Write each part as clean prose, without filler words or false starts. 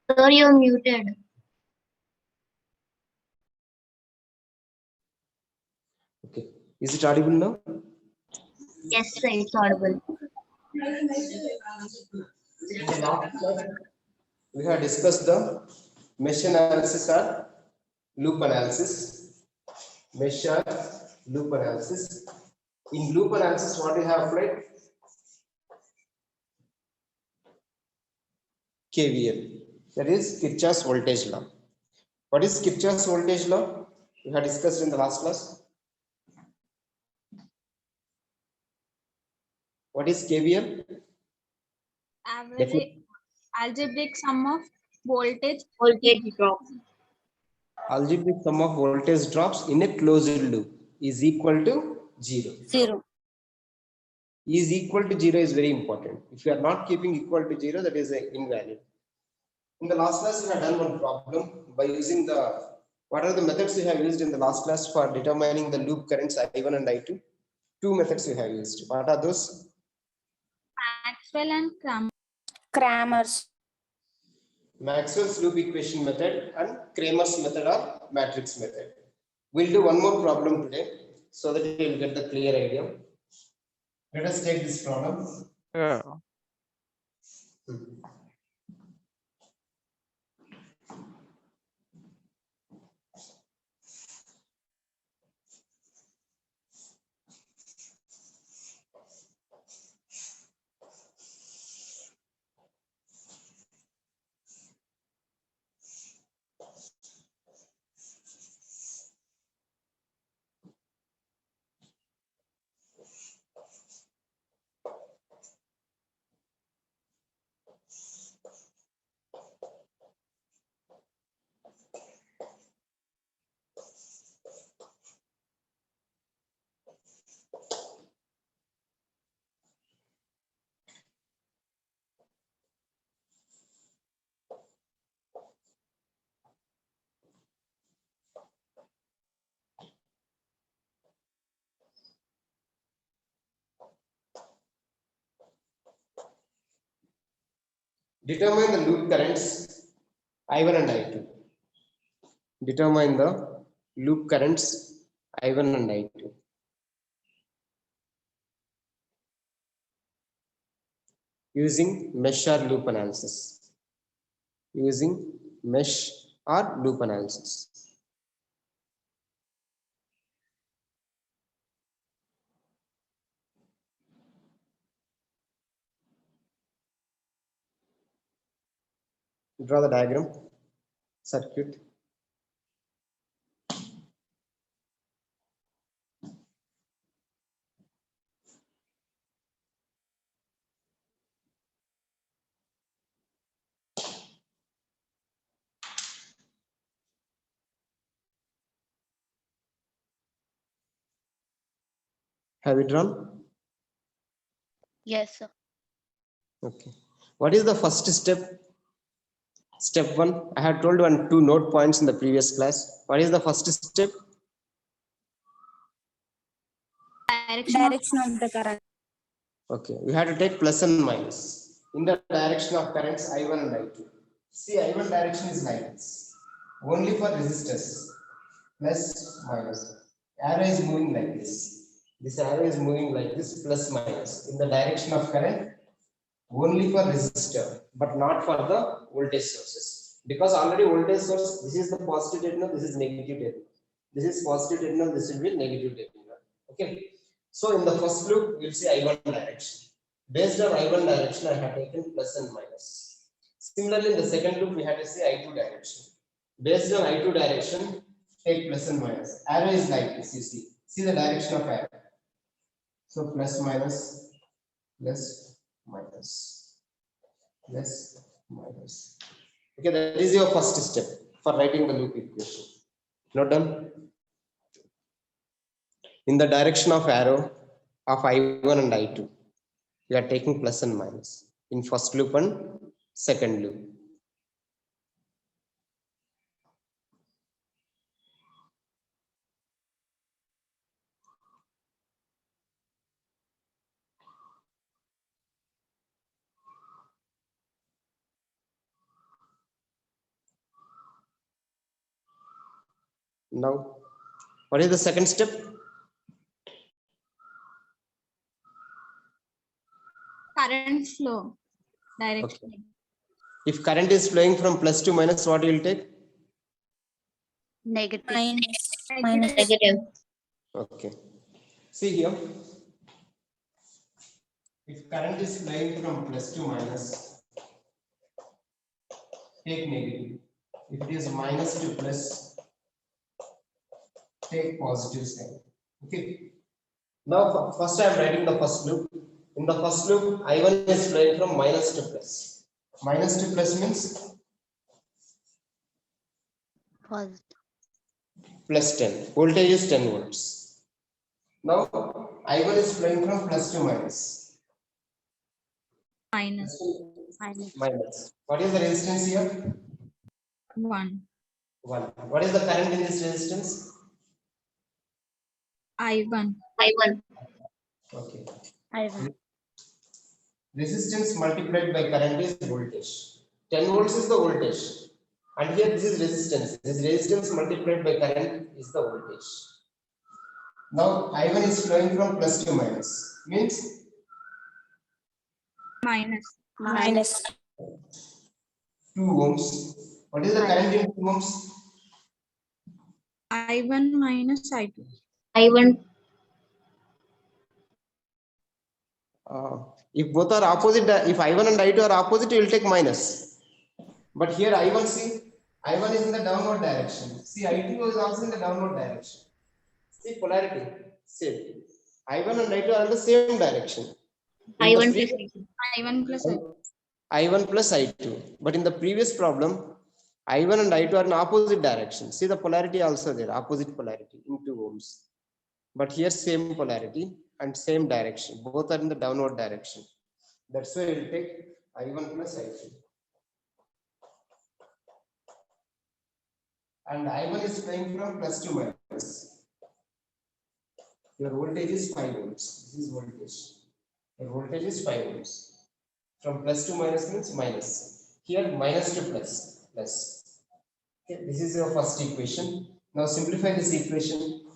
Sir, you're muted. Okay. Is it audible now? Yes, sir, it's audible. In the last class, we have discussed the mesh analysis or loop analysis. Mesh or loop analysis. In loop analysis, what we have applied? KVL. That is Kirchhoff's voltage law. What is Kirchhoff's voltage law? We have discussed in the last class. What is KVL? Average algebraic sum of voltage Drop. Algebraic sum of voltage drops in a closed loop is equal to 0. 0. Is equal to 0 is very important. If you are not keeping equal to 0, that is invalid. In the last class, we have done one problem by using what are the methods we have used in the last class for determining the loop currents I1 and I2? Two methods we have used. What are those? Maxwell and Cramer's. Maxwell's loop equation method and Cramer's method or matrix method. We'll do one more problem today so that you will get the clear idea. Let us take this problem. Yeah. Determine the loop currents I1 and I2. Determine the loop currents I1 and I2. Using mesh or loop analysis. Using mesh or loop analysis. Draw the diagram, circuit. Have you drawn? Yes, sir. Okay. What is the first step? Step 1. I had told one 2 note points in the previous class. What is the first step? Direction of the current. Okay. We have to take plus and minus in the direction of currents I1 and I2. See, I1 direction is like this. Only for resistors. Plus minus. Arrow is moving like this. This arrow is moving like this, plus minus in the direction of current only for resistor, but not for the voltage sources. Because already voltage source, this is the positive terminal, this is negative terminal. This is positive terminal, this will be negative terminal. Okay. So in the first loop, we'll see I1 direction. Based on I1 direction, I have taken plus and minus. Similarly, in the second loop, we have to see I2 direction. Based on I2 direction, take plus and minus. Arrow is like this, you see. See the direction of arrow. So plus minus, plus minus, plus minus. Okay, that is your first step for writing the loop equation. Note down. In the direction of arrow of I1 and I2, we are taking plus and minus in first loop and second loop. Now, what is the second step? Current flow direction. If current is flowing from plus to minus, what you will take? Negative. Negative. Okay. See here. If current is flowing from plus to minus, take negative. If it is minus to plus, take positive sign. Okay. Now, first I am writing the first loop. In the first loop, I1 is flowing from minus to plus. Minus to plus means plus 10. Voltage is 10 volts. Now, I1 is flowing from plus to minus. Minus. Minus. What is the resistance here? 1. 1. What is the current in this resistance? I1. Okay. I1. Resistance multiplied by current is voltage. 10 volts is the voltage. And here this is resistance. This resistance multiplied by current is the voltage. Now I1 is flowing from plus to minus. Means Minus. 2 ohms. What is the current in 2 ohms? I1 minus I2. If both are opposite, if I1 and I2 are opposite, you will take minus. But here I1, see, I1 is in the downward direction. See, I2 is also in the downward direction. See, polarity, same. I1 and I2 are in the same direction. I1 plus I2. I1 plus I2. But in the previous problem, I1 and I2 are in opposite direction. See the polarity also there, opposite polarity in 2 ohms. But here same polarity and same direction. Both are in the downward direction. That's why we'll take I1 plus I2. And I1 is flowing from plus to minus. Your voltage is 5 volts. This is voltage. Your voltage is 5 volts. From plus to minus means minus. Here minus to plus. Okay, this is your first equation. Now simplify this equation.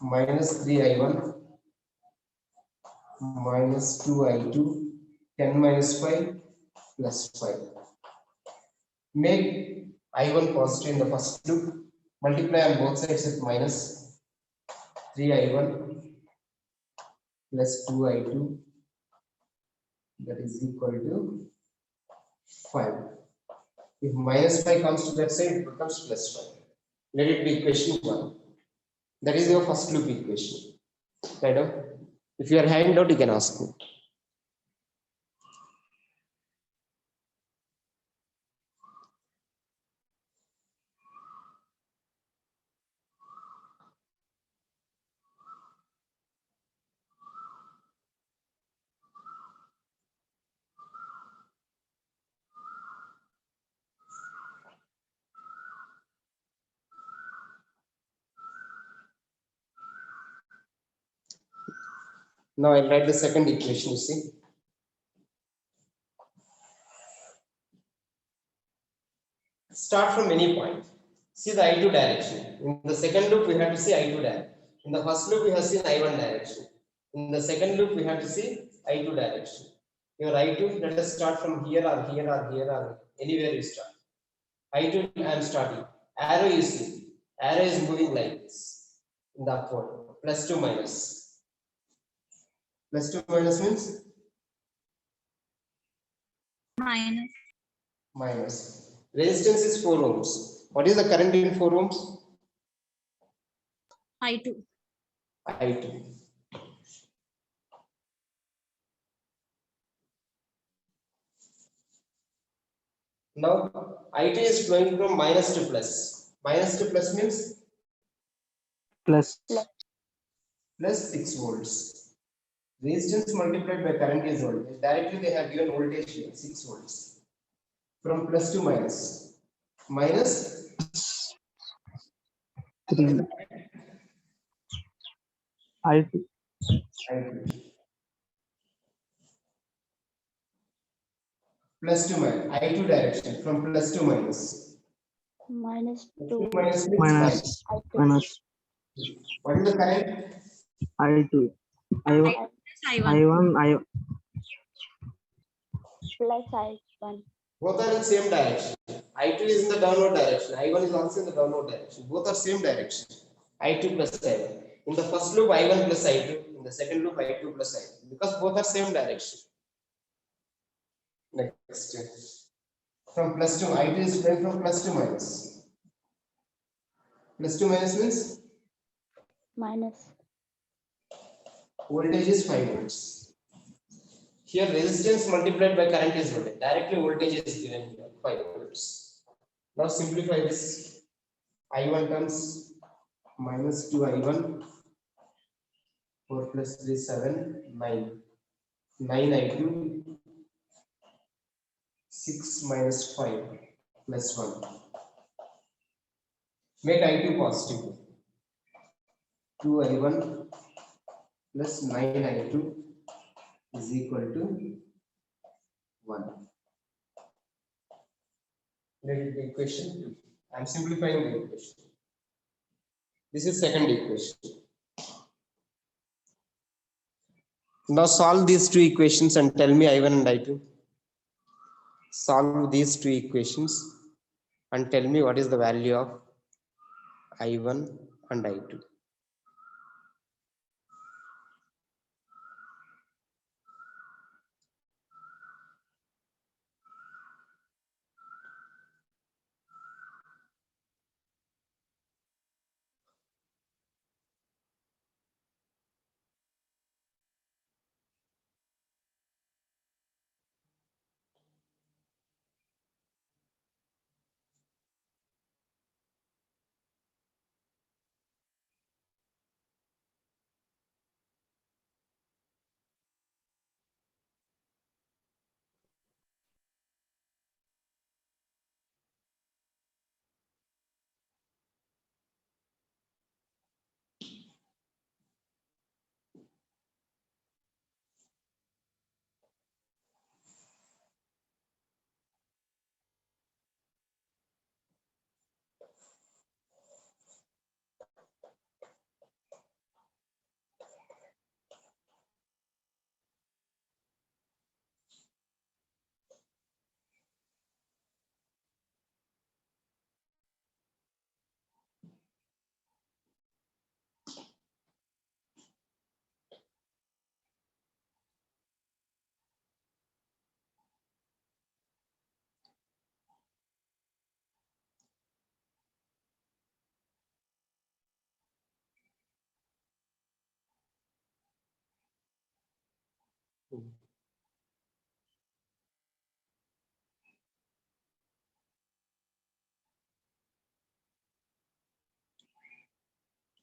Minus 3I1 minus 2I2, 10 minus 5 plus 5. Make I1 positive in the first loop. Multiply on both sides with minus 3I1 plus 2I2, that is equal to 5. If minus 5 comes to that side, it becomes plus 5. Let it be equation 1. That is your first loop equation. Right now, if you are having doubt, you can ask me. Now I'll write the second equation, you see. Start from any point. See the I2 direction. In the second loop, we have to see I2 direction. In the first loop, we have seen I1 direction. In the second loop, we have to see I2 direction. Your I2, let us start from here or here or here or anywhere you start. I2, I am starting. Arrow you see. Arrow is moving like this. In the upward. Plus to minus. Plus to minus means? Minus. Resistance is 4 ohms. What is the current in 4 ohms? I2. I2. Now, I2 is flowing from minus to plus. Minus to plus means? Plus 6 volts. Resistance multiplied by current is voltage. Directly they have given voltage here, 6 volts. From plus to minus. Minus 3 I2 I2. Plus to minus. I2 direction from plus to minus. minus Plus 2 2 minus means Minus. I2 Minus What is the current? I2. I1. I1. I1. plus I1 Both are in same direction. I2 is in the downward direction. I1 is also in the downward direction. Both are same direction. I2 plus I1. In the first loop, I1 plus I2. In the second loop, I2 plus I1. Because both are same direction. Next. From plus 2, I2 is flowing from plus to minus. Plus 2 minus means minus voltage is 5 volts. Here resistance multiplied by current is voltage. Directly voltage is given here 5 volts. Now simplify this. I1 comes minus 2 I1, 4 plus 3 7, 9. 9 I2, 6 minus 5 plus 1. Make I2 positive. 2 I1 plus 9 I2 is equal to 1. Let it be equation. I am simplifying the equation. This is second equation. Now solve these two equations and tell me I1 and I2. Solve these two equations and tell me what is the value of I1 and I2.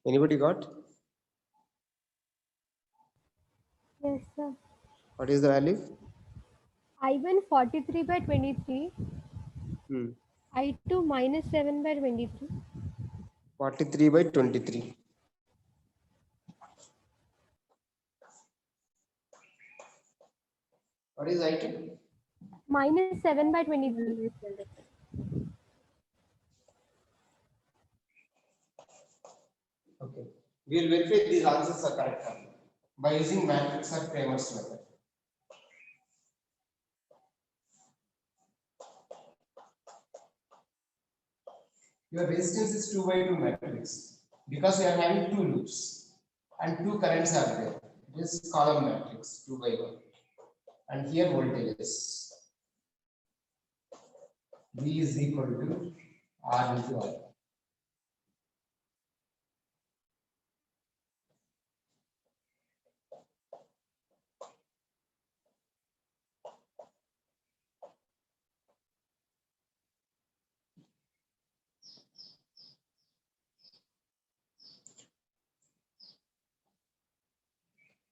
Anybody got? Yes, sir. What is the value? I1 43 by 23, Hmm. I2 minus 7 by 23. 43 by 23. What is I2? Minus 7 by 23. Okay. We will verify these answers are correct by using matrix or Cramer's method. Your resistance is 2 by 2 matrix because we are having two loops and two currents are there. It is column matrix 2 by 1. And here voltage is V is equal to R into R.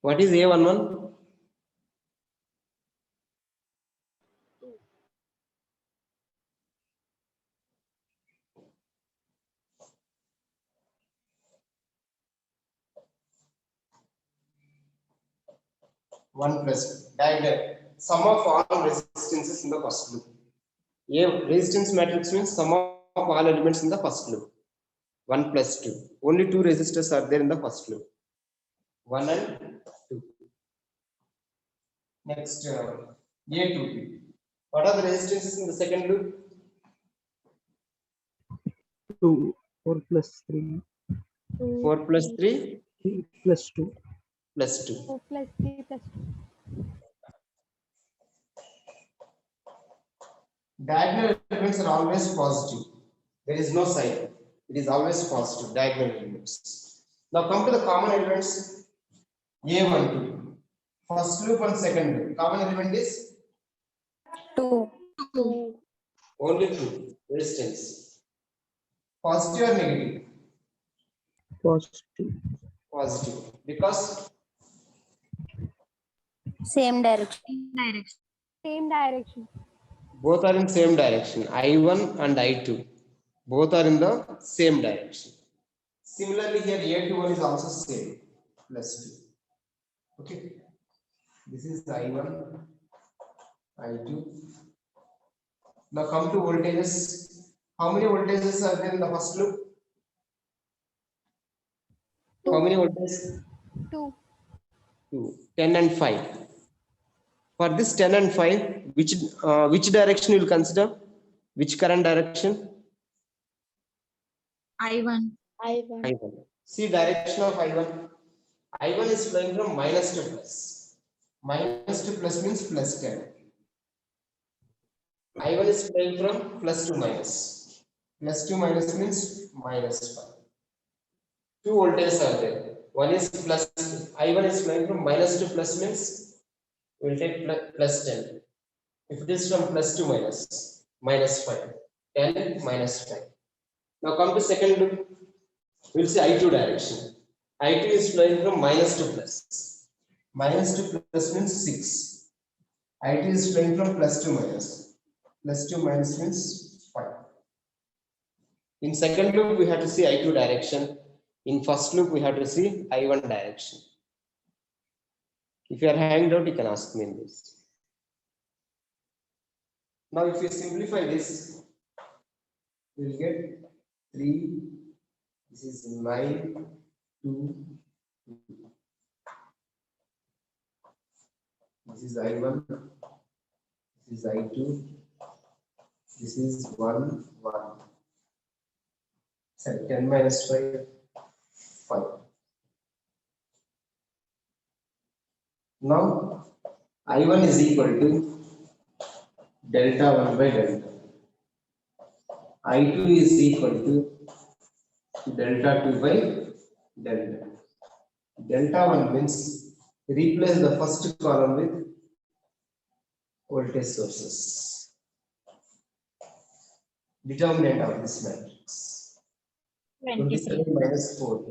What is A11? One plus diagonal sum of all resistances in the first loop. A resistance matrix means sum of of all elements in the first loop. 1 plus 2. Only 2 resistors are there in the first loop. 1 and 2. Next, A to B. What are the resistances in the second loop? 2, 4 plus 3, 4 plus 3 3 plus 2. plus 2. 4 plus 3 plus 2. Diagonal elements are always positive. There is no sign. It is always positive, diagonal elements. Now come to the common elements. A1, 2. First loop and second loop. Common element is 2. only 2. Resistance. Positive or negative? Positive. Positive. Because Same direction. Same direction. both are in same direction. I1 and I2. Both are in the same direction. Similarly, here A21 is also same. Plus 2. Okay. This is I1, I2. Now come to voltages. How many voltages are there in the first loop? How many voltages? 2. 2. 10 and 5. For this 10 and 5, which direction you will consider? Which current direction? I1. I1. I1. See direction of I1. I1 is flowing from minus to plus. Minus to plus means plus 10. I1 is flowing from plus to minus. Plus to minus means minus 5. Two voltages are there. One is plus, I1 is flowing from minus to plus means we will take plus 10. If it is from plus to minus, minus 5. 10 minus 5. Now come to second loop. We will see I2 direction. I2 is flowing from minus to plus. Minus to plus means 6. I2 is flowing from plus to minus. Plus to minus means 5. In second loop, we have to see I2 direction. In first loop, we have to see I1 direction. If you are hanged out, you can ask me in this. Now, if you simplify this, we will get 3. This is 9, 2. This is I1. This is I2. This is 1, 1. Sorry, 10 minus 5, 5. Now, I1 is equal to delta 1 by delta. I2 is equal to delta 2 by delta. Delta 1 means replace the first column with voltage sources. Determinant of this matrix. 27 minus 4.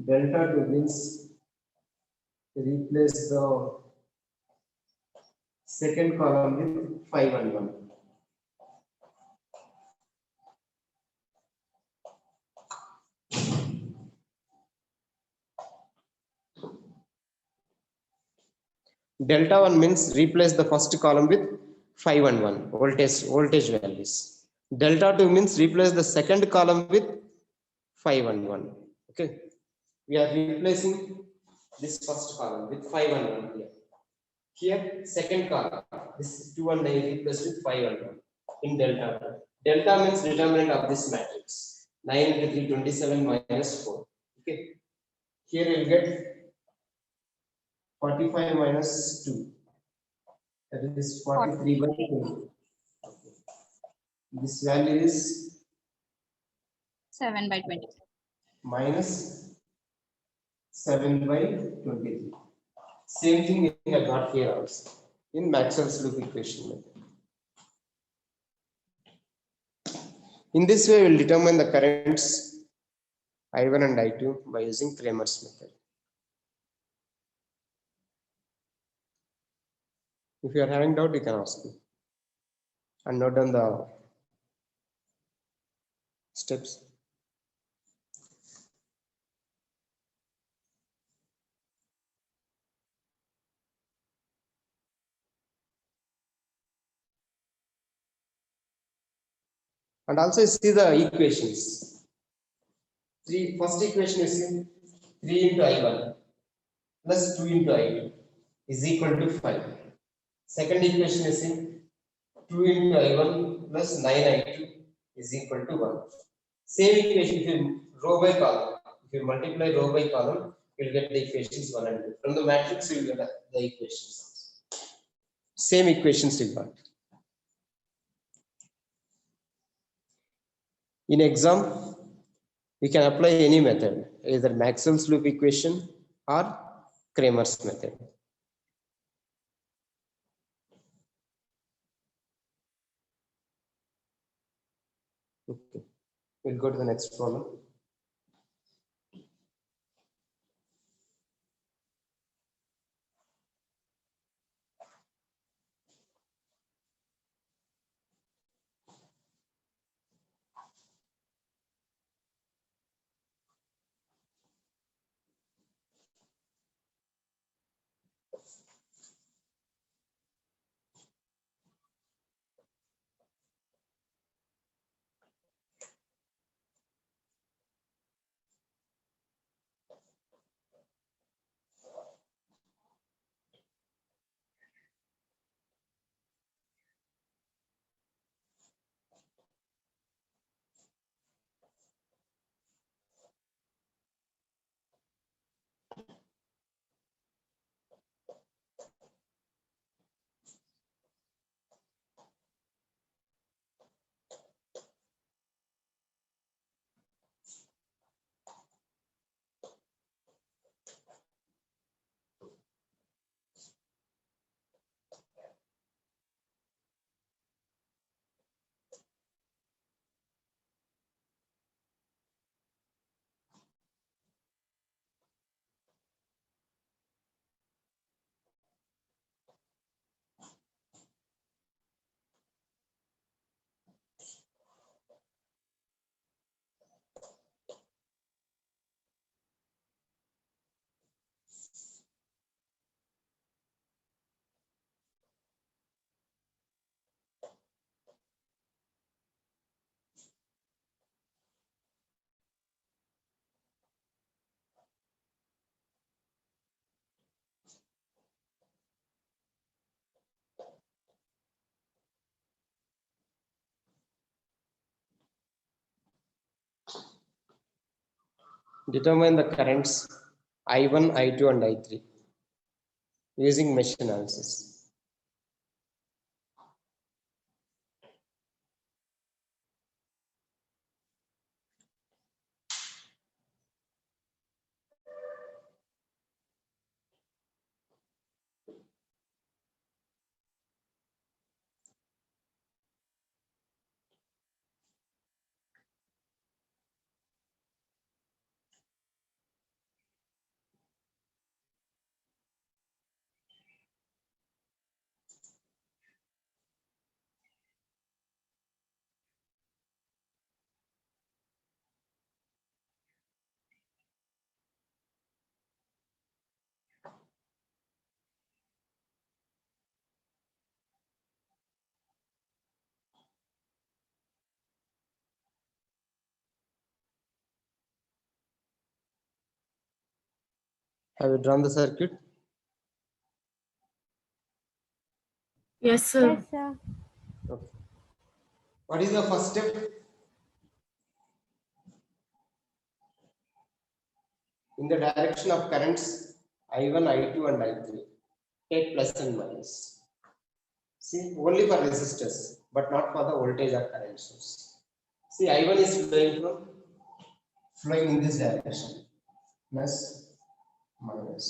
Delta 2 means replace the second column with 5 and 1. Delta 1 means replace the first column with 5 and 1 voltage values. Delta 2 means replace the second column with 5 and 1. Okay. We are replacing this first column with 5 and 1 here. Here, second column, this is 2 and 9 replaced with 5 and 1 in delta 2. Delta means determinant of this matrix. 9 into 3, 27 minus 4. Okay. Here you will get 45 minus 2. That is 43 by 2. This value is 7 by 20. minus 7 by 23. Same thing we have got here also in Maxwell's loop equation method. In this way, we will determine the currents I1 and I2 by using Cramer's method. If you are having doubt, you can ask me and note down the steps. And also you see the equations. First equation you see 3 into I1 plus 2 into I2 is equal to 5. Second equation you see 2 into I1 plus 9I2 is equal to 1. Same equation, if you row by column, if you multiply row by column, you will get the equations 1 and 2. From the matrix, you will get the equations. Same equations you got. In exam, we can apply any method, either Maxwell's loop equation or Kramer's method. Okay, we'll go to the next problem. Determine the currents I1, I2, and I3 using mesh analysis. Have you drawn the circuit? Yes, sir. Yes, sir. Okay. What is the first step? In the direction of currents I1, I2, and I3, take plus and minus. See, only for resistors, but not for the voltage or current source. See, I1 is flowing in this direction, plus, minus,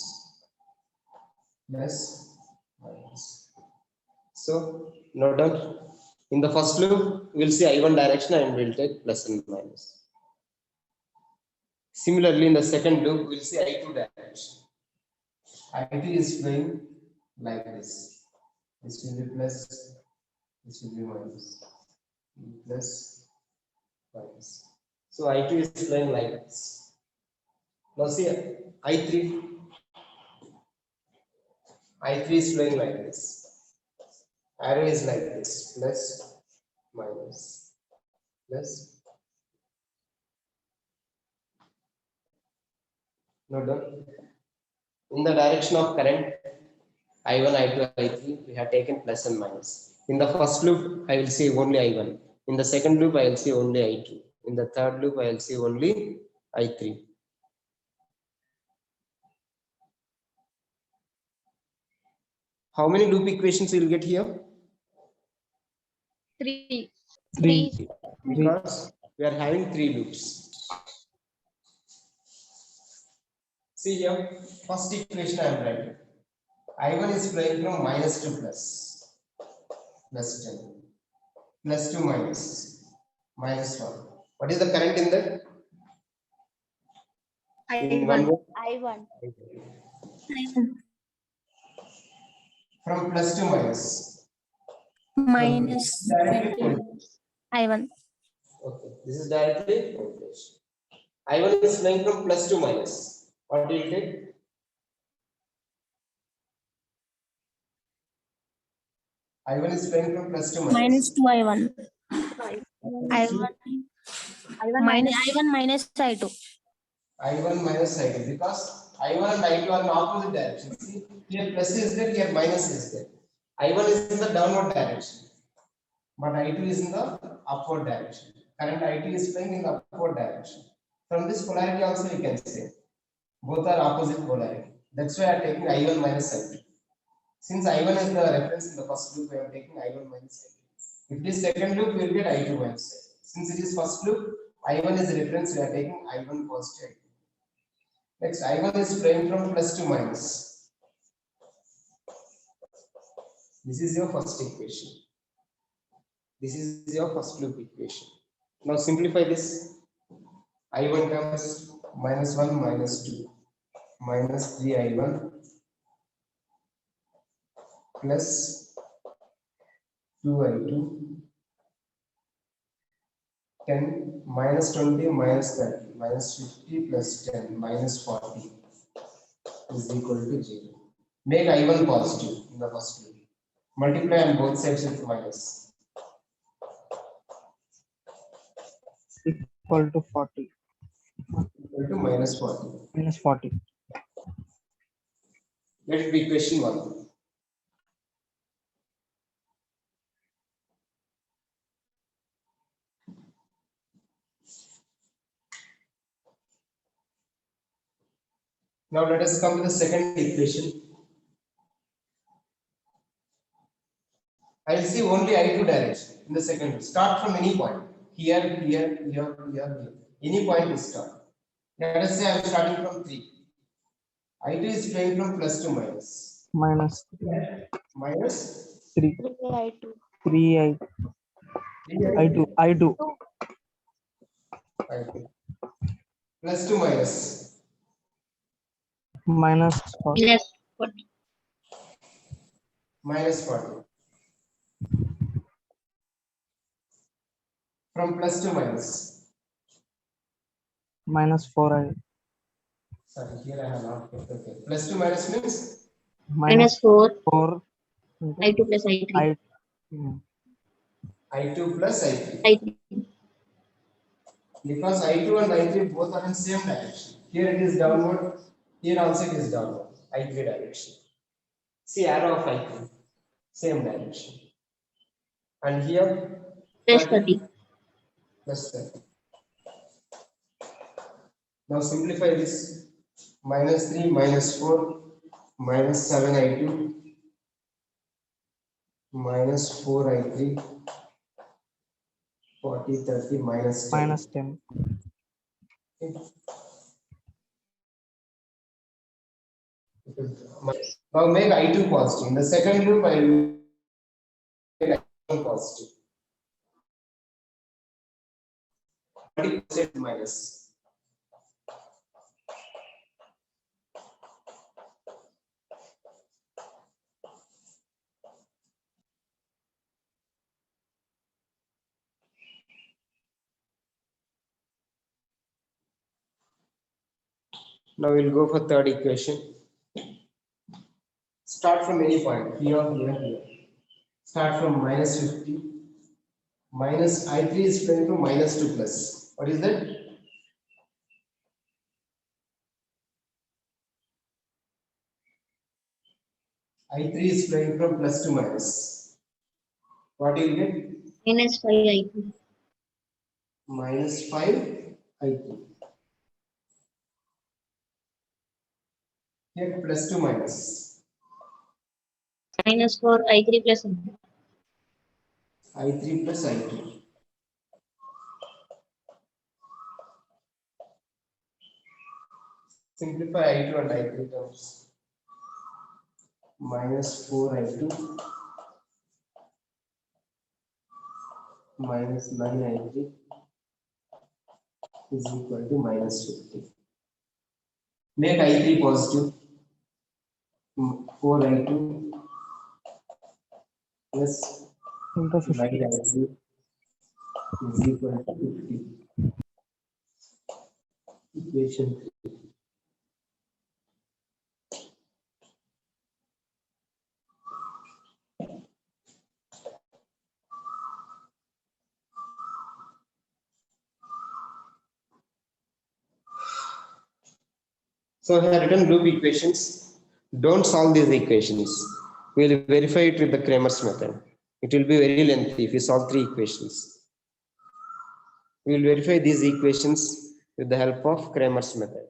plus, minus. So, note down. In the first loop, we'll see I1 direction and we'll take plus and minus. Similarly, in the second loop, we'll see I2 direction. I2 is flowing like this. This will be plus, this will be minus, plus, minus. So I2 is flowing like this. Now see I3. I3 is flowing like this. Arrow is like this, plus, minus, plus. Note down. In the direction of current I1, I2, I3, we have taken plus and minus. In the first loop, I will see only I1. In the second loop, I will see only I2. In the third loop, I will see only I3. How many loop equations you will get here? 3. 3. Because we are having 3 loops. See here, first equation I am writing. I1 is flowing from minus to plus, plus 10, plus to minus, minus 1. What is the current in that? In one word, I1. from plus to minus. Minus Directly 20. voltage. I1. Okay, this is directly voltage. I1 is flowing from plus to minus. What will you take? I1 is flowing from plus to minus. Minus 2 I1. I1 minus I2. I1 minus I2 because I1 and I2 are in opposite direction. See, here plus is there, here minus is there. I1 is in the downward direction, but I2 is in the upward direction. Current I2 is flowing in the upward direction. From this polarity also you can say both are opposite polarity. That's why I am taking I1 minus I2. Since I1 is the reference in the first loop, I am taking I1 minus I2. If it is second loop, we will get I2 minus I2. Since it is first loop, I1 is the reference, we are taking I1 positive I2. Next, I1 is flowing from plus to minus. This is your first equation. This is your first loop equation. Now simplify this. I1 comes minus 1 minus 2 minus 3 I1 plus 2 I2 10 minus 20 minus 30 minus 50 plus 10 minus 40 is equal to 0. Make I1 positive in the first loop. Multiply on both sides with minus. Equal to 40. Equal to minus 40. Minus 40. Let it be question 1. Now let us come to the second equation. I will see only I2 direction in the second loop. Start from any point. Here, here, here, here, here. Any point is start. Let us say I am starting from 3. I2 is flowing from plus to minus. Minus Minus 3. 3I2. 3 I2. I2. I2. Plus to minus. Minus 40. Yes. Minus 40. From plus to minus. Minus 4 I. Sorry, here I have not kept. Okay. Plus to minus means Minus 4. 4. I2 plus I3. I. I2 plus I3. I3. Because I2 and I3 both are in same direction. Here it is downward. Here also it is downward. I3 direction. See arrow of I3. Same direction. And here Plus 30. plus 30. Now simplify this. Minus 3 minus 4 minus 7 I2 minus 4 I3 40 30 minus 10. Minus 10. Okay. Now make I2 positive. In the second loop, I will make I2 positive. 30% minus. Now we'll go for third equation. Start from any point, here, here, here. Start from minus 50, minus I3 is flowing from minus to plus. What is that? I3 is flowing from plus to minus. What do you get? Minus 5 I2. Minus 5 I2. Here plus to minus. Minus 4 I3 plus I2. I3 plus I2. Simplify I2 and I3 terms. Minus 4 I2 minus 9 I3 is equal to minus 50. Make I3 positive. 4 I2 plus into 9 50. I3 is equal to 50. Equation 3. So I have written loop equations. Don't solve these equations. We will verify it with the Kramer's method. It will be very lengthy if you solve 3 equations. We will verify these equations with the help of Kramer's method.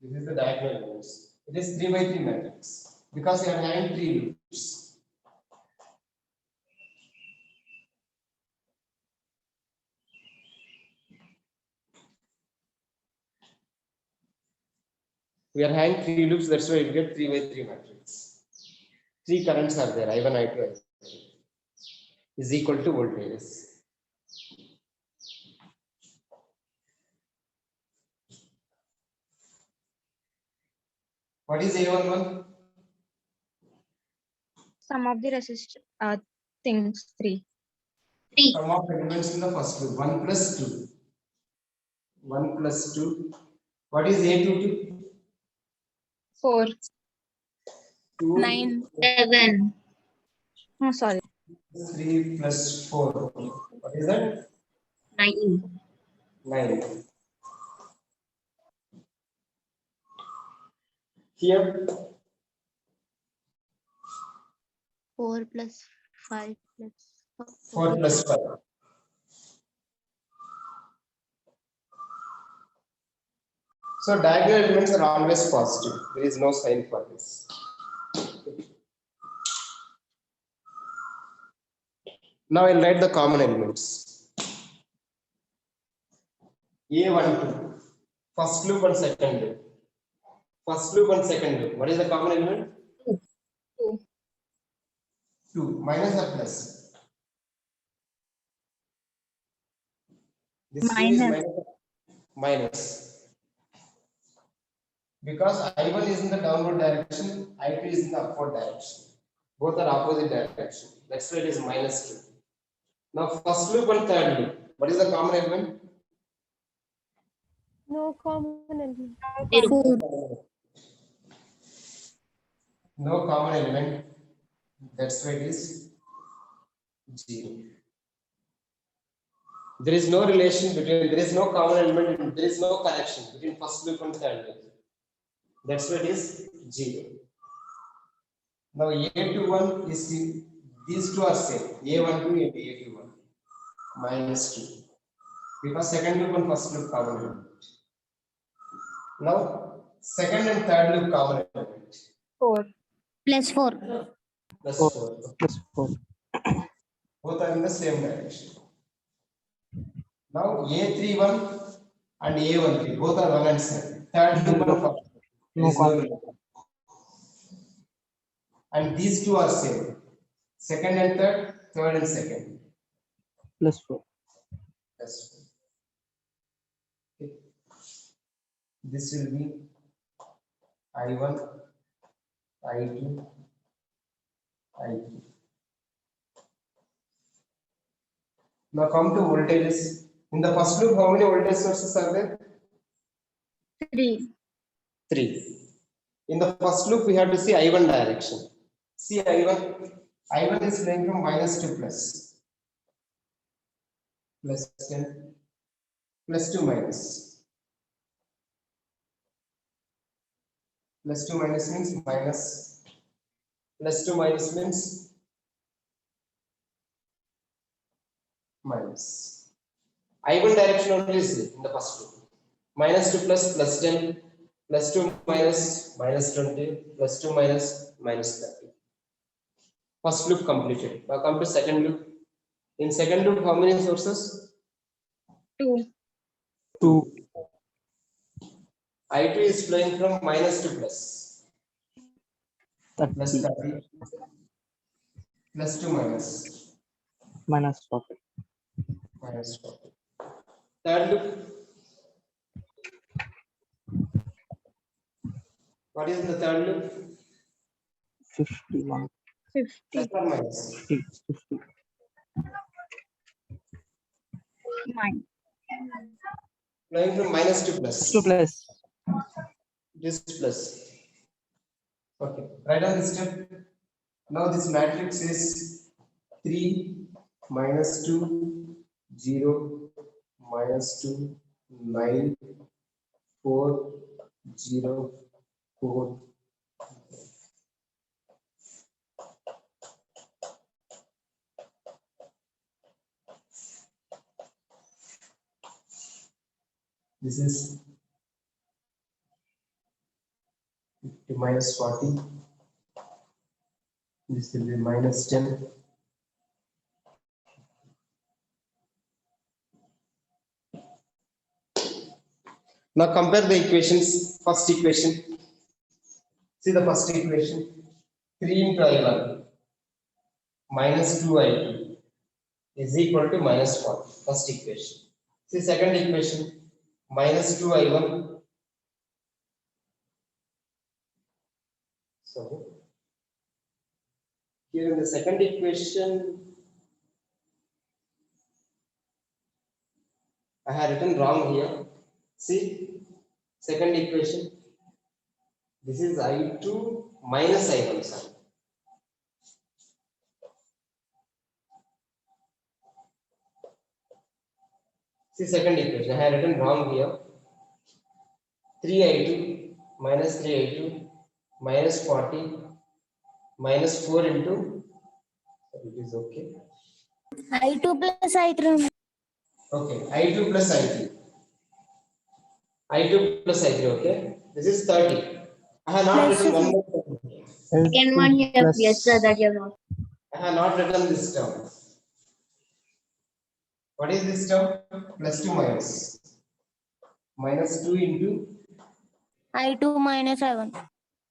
This is the diagonal elements. It is 3 by 3 matrix because we are having 3 loops. We are having 3 loops, that's why you get 3 by 3 matrix. 3 currents are there, I1, I2, I3 is equal to voltages. What is A11? Some of the things 3. 3. Sum of elements in the first loop, 1 plus 2. 1 plus 2. What is A22? 4. 2 9. 7. Oh, sorry. 3 plus 4. What is that? 9. 9. Here 4 plus 5 plus 4 plus 5. So diagonal elements are always positive. There is no sign for this. Now I'll write the common elements. A12. First loop and second loop. First loop and second loop. What is the common element? 2. 2. Minus or plus? This 2 is Minus. minus. Because I1 is in the downward direction, I2 is in the upward direction. Both are opposite direction. That's why it is minus 2. Now first loop and third loop. What is the common element? No common element. 0. No common element. That's why it is 0. There is no relation between, there is no common element, and there is no connection between first loop and third loop. That's why it is 0. Now A21 is, these two are same, A12 and A21 minus 2. Because second loop and first loop common element. Now, second and third loop common element. 4. Plus 4. Plus 4 4. plus 4. Both are in the same direction. Now, A31 and A13, both are 1 and 7. Third loop and fourth. There No is no conflict. loop. And these two are same. Second and third, third and second. Plus 4. Plus 4. Okay. This will be I1, I2, I3. Now come to voltages. In the first loop, how many voltage sources are there? 3. 3. In the first loop, we have to see I1 direction. See I1. I1 is flowing from minus to plus. Plus 10. Plus 2 minus. Plus 2 minus means minus. Plus 2 minus means minus. I1 direction only is there in the first loop. Minus to plus, plus 10. Plus 2 minus, minus 20. Plus 2 minus, minus 30. First loop completed. Now come to second loop. In second loop, how many sources? 2. 2. I2 is flowing from minus to plus. Plus 30 30. Plus 2 minus. minus 40. Minus 40. Third loop. What is the third loop? 51. 50. Plus or minus? 50. 50. Mine. Flowing from minus to plus. 2 plus. This plus. Okay. Write down this step. Now this matrix is 3, minus 2, 0, minus 2, 9, 4, 0, 4. This is 50 minus 40. This will be minus 10. Now compare the equations. First equation. See the first equation. 3 into I1 minus 2I2 is equal to minus 40. First equation. See second equation. Minus 2I1. So here in the second equation, I have written wrong here. See, second equation. This is I2 minus I1. Sorry. See, second equation. I have written wrong here. 3I2 minus 3I2 minus 40 minus 4 into. It is okay. I2 plus I3. Okay, I2 plus I3. I2 plus I3, okay? This is 30. I have not written one more term. Second one here, Plus- yes, sir, that you have not. I have not written this term. What is this term? Plus 2 minus. Minus 2 into I2 minus I1.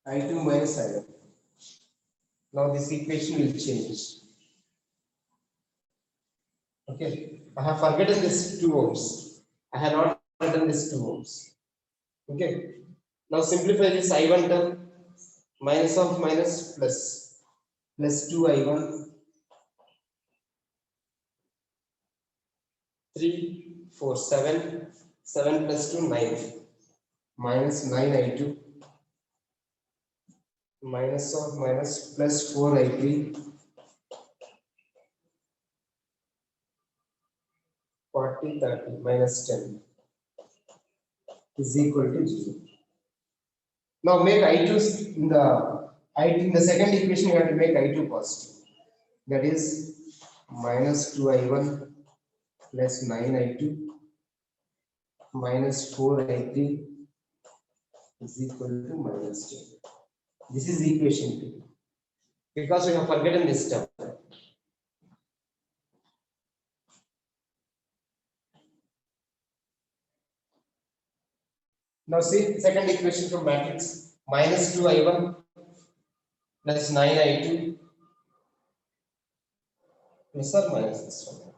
I2 minus I1. Now this equation will change. Okay, I have forgotten this 2 ohms. I have not written this 2 ohms. Okay, now simplify this I1 term. Minus of minus plus. Plus 2 I1. 3, 4, 7. 7 plus 2, 9. Minus 9 I2. Minus of minus plus 4 I3. 40, 30, minus 10 is equal to 0. Now make I2 in the second equation, you have to make I2 positive. That is minus 2 I1 plus 9 I2 minus 4 I3 is equal to minus 10. This is equation 2. Because we have forgotten this term. Now see second equation from matrix, minus 2i1 plus 9i2 plus or minus this one.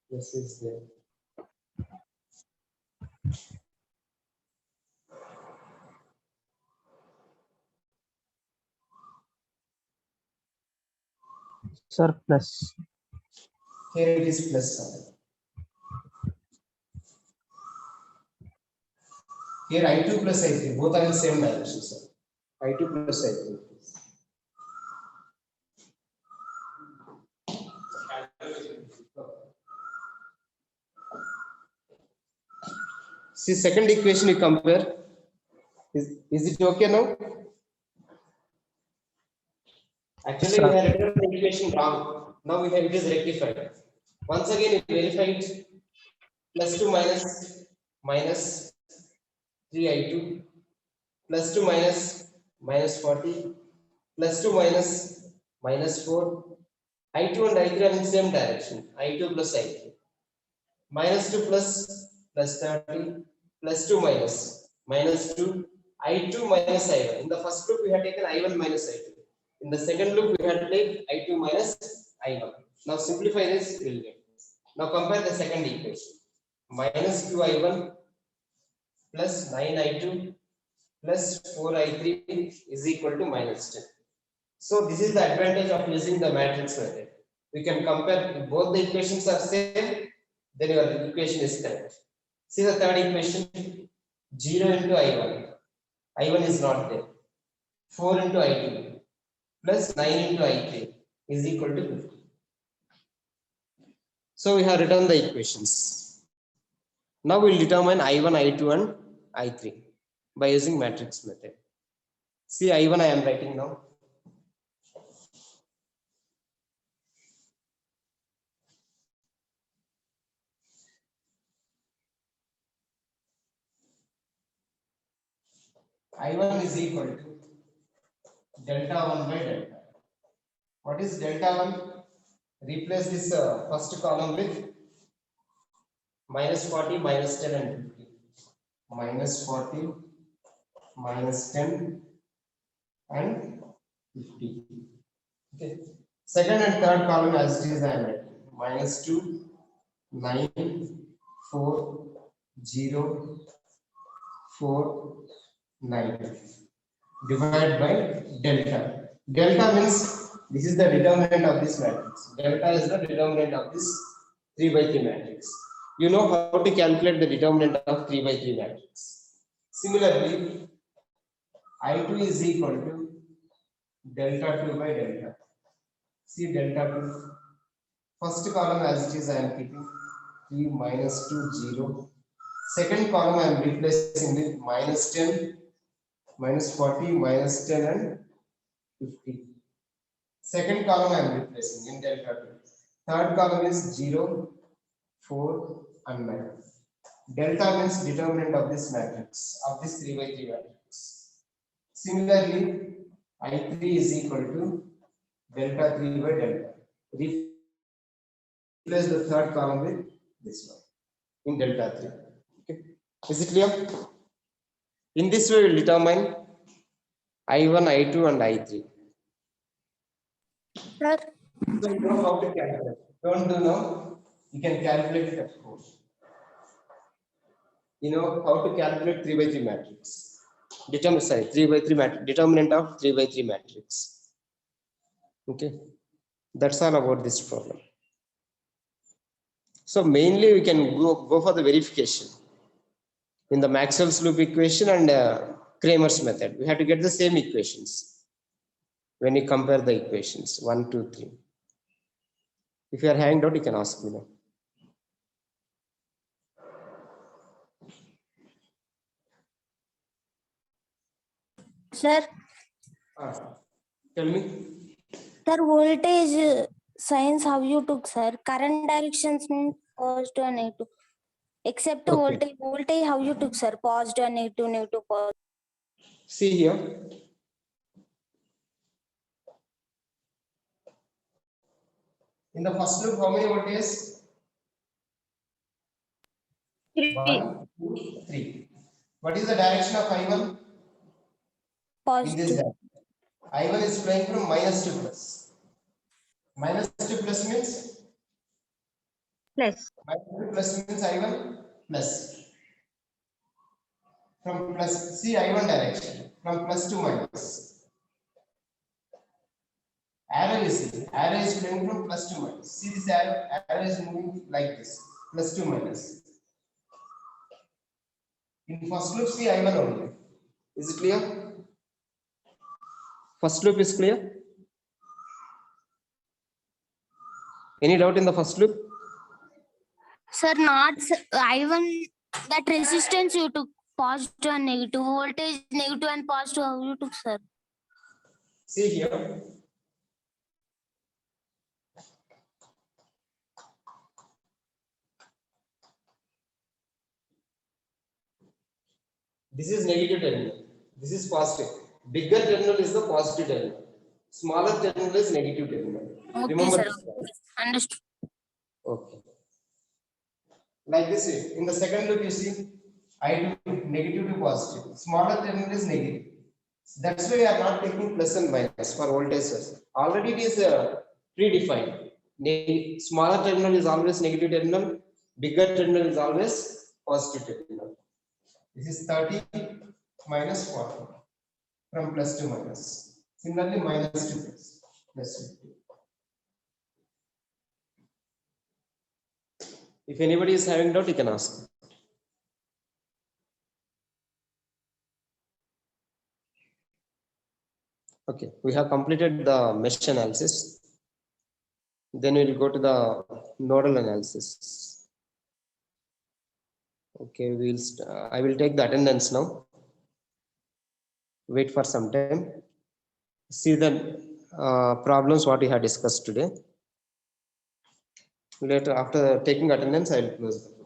This is there. Sir, plus. Here it is plus sign. Here I2 plus I3, both are in same direction, sir. I2 plus I3. See, second equation you compare. Is it okay now? Actually, Sir. we have written the equation wrong. Now we have it is rectified. Once again, we verify it. Plus 2 minus 3i2 plus 2 minus 40 plus 2 minus 4. I2 and I3 are in same direction. I2 plus I3. Minus 2 plus 30 plus 2 minus 2. I2 minus I1. In the first group, we had taken I1 minus I2. In the second loop, we had to take I2 minus I1. Now simplify this, we will get this. Now compare the second equation. Minus 2I1 plus 9I2 plus 4I3 is equal to minus 10. So this is the advantage of using the matrix method. We can compare if both the equations are same, then your equation is correct. See the third equation, 0 into I1. I1 is not there. 4 into I2 plus 9 into I3 is equal to 50. So we have written the equations. Now we will determine I1, I2 and I3 by using matrix method. See I1 I am writing now. I1 is equal to delta 1 by delta. What is delta 1? Replace this first column with minus 40, minus 10 and 50. Minus 40, minus 10 and 50. Okay. Second and third column as it is I am writing. Minus 2, 9, 4, 0, 4, 9. Divided by delta. Delta means this is the determinant of this matrix. Delta is the determinant of this 3 by 3 matrix. You know how to calculate the determinant of 3 by 3 matrix. Similarly, I2 is equal to delta 2 by delta. See delta 2. First column as it is I am keeping 3 minus 2 0. Second column I am replacing with minus 10, minus 40, minus 10 and 50. Second column I am replacing in delta 2. Third column is 0, 4 and 9. Delta means determinant of this matrix, of this 3 by 3 matrix. Similarly, I3 is equal to delta 3 by delta. Replace the third column with this one in delta 3. Okay. Is it clear? In this way, we will determine I1, I2 and I3. Sir, So you know how to calculate. Don't do now. You can calculate it of course. You know how to calculate 3 by 3 matrix. 3 by 3 matrix. Determinant of 3 by 3 matrix. Okay. That's all about this problem. So mainly we can go for the verification in the Maxwell's loop equation and Kramer's method. We have to get the same equations when you compare the equations 1, 2, 3. If you are hanged out, you can ask me now. sir, Tell me. sir, voltage signs how you took, sir. Current directions means positive and negative. Except Okay. voltage, how you took, sir? Positive and negative, negative, positive. See here. In the first loop, how many voltages? 3. 1, 2, 3. What is the direction of I1? In this Positive. direction. I1 is flowing from minus to plus. Minus to plus means? Plus. Minus to plus means I1 plus. From plus, see I1 direction. From plus to minus. Arrow is flowing from plus to minus. See this arrow is moving like this. Plus to minus. In first loop, see I1 only. Is it clear? First loop is clear? Any doubt in the first loop? Sir, not I1, that resistance you took positive and negative, voltage negative and positive, how you took, sir? See here. This is negative terminal. This is positive. Bigger terminal is the positive terminal. Smaller terminal is negative terminal. Okay, Remember sir. this. Understood. Okay. Like this way. In the second loop, you see I2 negative to positive. Smaller terminal is negative. That's why we are not taking plus and minus for voltage source. Already it is predefined. Smaller terminal is always negative terminal. Bigger terminal is always positive terminal. This is 30 minus 40 from plus to minus. Similarly, minus to plus. Plus to 50. If anybody is having doubt, you can ask. Okay, we have completed the mesh analysis. Then we will go to the nodal analysis. Okay, I will take the attendance now. Wait for some time. See the problems what we have discussed today. Later, after taking attendance, I will close the